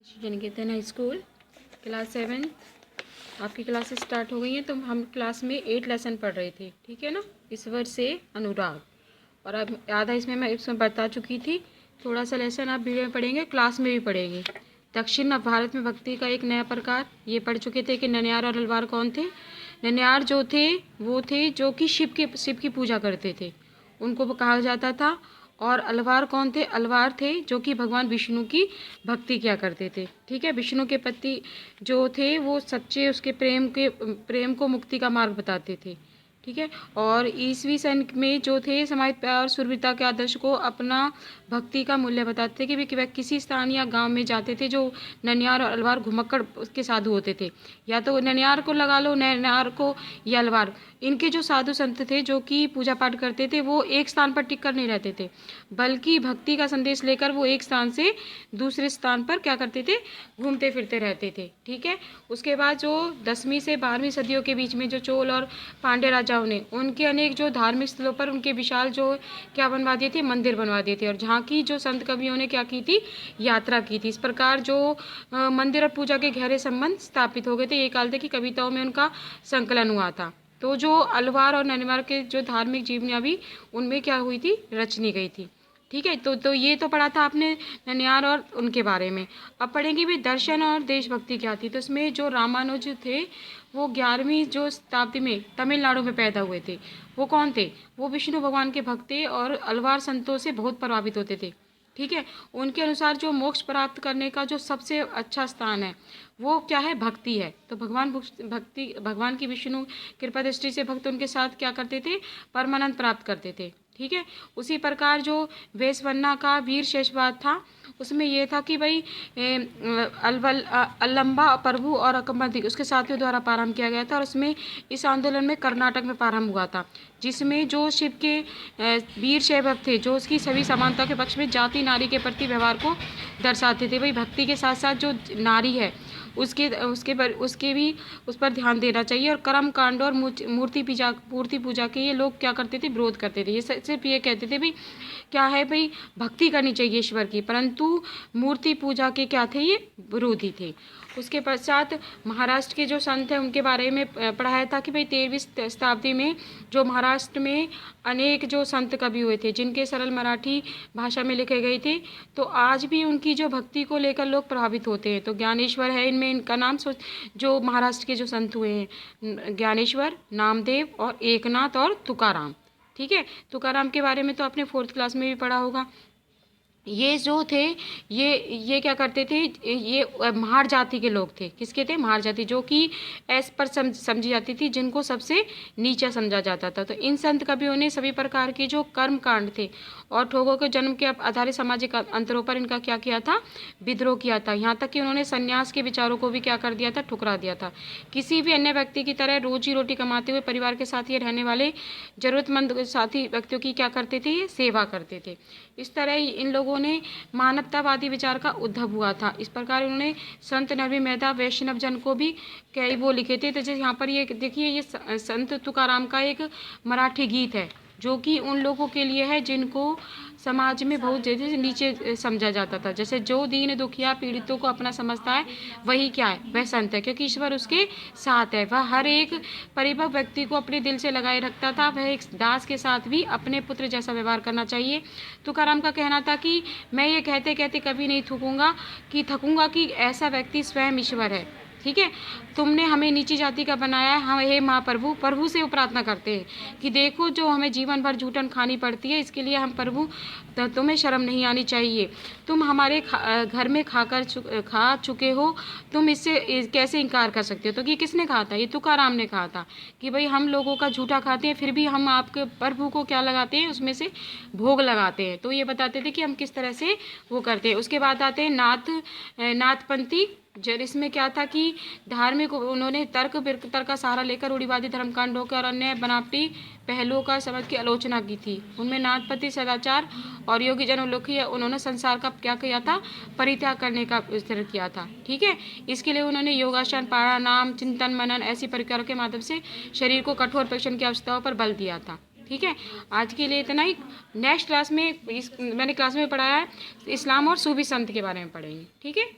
श्री निकेतन high school class 7 आपकी classes start हो गई हैं। तो हम क्लास में 8 लेसन पढ़ रहे थे, ठीक है ना। ईश्वर से अनुराग, और अब आधा इसमें बता चुकी थी। थोड़ा सा लेसन आप वीडियो में पढ़ेंगे, क्लास में भी पढ़ेंगे। दक्षिण भारत में भक्ति का एक नया प्रकार, ये पढ़ चुके थे कि ननिहार और अलवार कौन थे। ननिहार जो थे वो थे जो कि शिव की पूजा करते थे, उनको कहा जाता था। और अलवार कौन थे? अलवार थे जो कि भगवान विष्णु की भक्ति किया करते थे, ठीक है। विष्णु के पति जो थे वो सच्चे उसके प्रेम को मुक्ति का मार्ग बताते थे, ठीक है। और ईसवी सन में जो थे समाज और शूरवीरता के आदर्श को अपना भक्ति का मूल्य बताते थे कि वह किसी स्थान या गांव में जाते थे जो ननिहार और अलवार घुमक्कड़ उसके साधु होते थे। या तो ननिहार को लगा लो, ननिहार को या अलवार, इनके जो साधु संत थे जो कि पूजा पाठ करते थे वो एक स्थान पर टिक कर नहीं रहते थे, बल्कि भक्ति का संदेश लेकर वो एक स्थान से दूसरे स्थान पर क्या करते थे, घूमते फिरते रहते थे, ठीक है। उसके बाद जो 10वीं से 12वीं सदियों के बीच में जो चोल और पांड्य राजाओं ने उनके अनेक जो धार्मिक स्थलों पर उनके विशाल जो क्या बनवा दिए थे, मंदिर बनवा दिए थे। और जहाँ की जो संत कवियों ने क्या की थी, यात्रा की थी। इस प्रकार जो मंदिर और पूजा के गहरे संबंध स्थापित हो गए थे। ये काल थे कि कविताओं में उनका संकलन हुआ था। तो जो अलवार और ननिहार के जो धार्मिक जीवनियाँ भी उनमें क्या हुई थी, रचनी गई थी, ठीक है। तो ये तो पढ़ा था आपने ननिहार और उनके बारे में। अब पढ़ेंगे भी दर्शन और देशभक्ति क्या थी। तो इसमें जो रामानुज थे वो 11वीं जो शताब्दी में तमिलनाडु में पैदा हुए थे। वो कौन थे? वो विष्णु भगवान के भक्त थे और अलवार संतों से बहुत प्रभावित होते थे, ठीक है। उनके अनुसार जो मोक्ष प्राप्त करने का जो सबसे अच्छा स्थान है वो क्या है? भक्ति है। तो भगवान की विष्णु कृपा दृष्टि से भक्त उनके साथ क्या करते थे? परमानंद प्राप्त करते थे, ठीक है। उसी प्रकार जो वेशवन्ना का वीर शेषवाद था उसमें यह था कि भाई अल्लंबा प्रभु और अकमदी उसके साथियों द्वारा प्रारंभ किया गया था। और उसमें इस आंदोलन में कर्नाटक में प्रारंभ हुआ था, जिसमें जो शिव के वीर शैव थे जो उसकी सभी समानता के पक्ष में जाति नारी के प्रति व्यवहार को दर्शाते थे। भाई भक्ति के साथ साथ जो नारी है उसके भी उस पर ध्यान देना चाहिए। और कर्म कांड और मूर्ति पूजा के ये लोग क्या करते थे? विरोध करते थे। ये सिर्फ ये कहते थे भाई क्या है, भाई भक्ति करनी चाहिए ईश्वर की, परंतु मूर्ति पूजा के क्या थे? ये विरोधी थे। उसके पश्चात महाराष्ट्र के जो संत हैं उनके बारे में पढ़ाया था कि भाई 13वीं शताब्दी में जो महाराष्ट्र में अनेक जो संत कवि हुए थे जिनके सरल मराठी भाषा में लिखे गए थे। तो आज भी उनकी जो भक्ति को लेकर लोग प्रभावित होते हैं। तो ज्ञानेश्वर है इनमें, इनका नाम जो महाराष्ट्र के जो संत हुए हैं, ज्ञानेश्वर, नामदेव और एकनाथ और तुकाराम, ठीक है। तुकाराम के बारे में तो आपने 4th क्लास में भी पढ़ा होगा। ये जो थे ये क्या करते थे? ये महार जाति के लोग थे। किसके थे? महार जाति, जो कि ऐस पर समझी जाती थी, जिनको सबसे नीचा समझा जाता था। तो इन संत कवियों ने सभी प्रकार के जो कर्म कांड थे और ठोगों के जन्म के आधारित सामाजिक अंतरों पर इनका क्या किया था? विद्रोह किया था। यहाँ तक कि उन्होंने संन्यास के विचारों को भी क्या कर दिया था? ठुकरा दिया था। किसी भी अन्य व्यक्ति की तरह रोजी रोटी कमाते हुए परिवार के साथ ही रहने वाले जरूरतमंद साथी व्यक्तियों की क्या करते थे? ये सेवा करते थे। इस तरह इन लोगों ने मानवतावादी विचार का उद्भव हुआ था। इस प्रकार उन्होंने संत नरवी मेहता वैष्णव जन को भी कई वो लिखे थे। तो जैसे यहाँ पर ये देखिए, ये संत तुकाराम का एक मराठी गीत है जो कि उन लोगों के लिए है जिनको समाज में बहुत ज़्यादा नीचे समझा जाता था। जैसे जो दीन दुखिया पीड़ितों को अपना समझता है वही क्या है? वह संत है, क्योंकि ईश्वर उसके साथ है। वह हर एक परिपक्व व्यक्ति को अपने दिल से लगाए रखता था। वह एक दास के साथ भी अपने पुत्र जैसा व्यवहार करना चाहिए। तुकाराम का कहना था कि मैं ये कहते कहते कभी नहीं थकूंगा कि ऐसा व्यक्ति स्वयं ईश्वर है, ठीक है। तुमने हमें नीची जाति का बनाया है। हम हे प्रभु से वो प्रार्थना करते हैं कि देखो जो हमें जीवन भर जूठन खानी पड़ती है, इसके लिए हम प्रभु तुम्हें शर्म नहीं आनी चाहिए। तुम हमारे घर में खा चुके हो, तुम इससे कैसे इनकार कर सकते हो? तो ये किसने कहा था? ये तुकाराम ने कहा था कि भाई हम लोगों का झूठा खाते हैं फिर भी हम आपके प्रभु को क्या लगाते हैं? उसमें से भोग लगाते हैं। तो ये बताते थे कि हम किस तरह से वो करते हैं। उसके बाद आते हैं नाथपंथी। जब इसमें क्या था कि धार्मिक उन्होंने तर्क का सहारा लेकर रूढ़िवादी धर्मकांडों के और अन्य बनावटी पहलुओं का समझ की आलोचना की थी। उनमें नाथपति सदाचार और योगी जनोल्लोकी उन्होंने संसार का क्या किया था? परित्याग करने का स्थिर किया था, ठीक है। इसके लिए उन्होंने योगासन, प्राणायाम, चिंतन मनन ऐसी प्रक्रियाओं के माध्यम से शरीर को कठोर परीक्षण की आवश्यकताओं पर बल दिया था, ठीक है। आज के लिए इतना ही। नेक्स्ट क्लास में मैंने क्लास में पढ़ाया है इस्लाम और सूफी संत के बारे में पढ़ेंगे, ठीक है।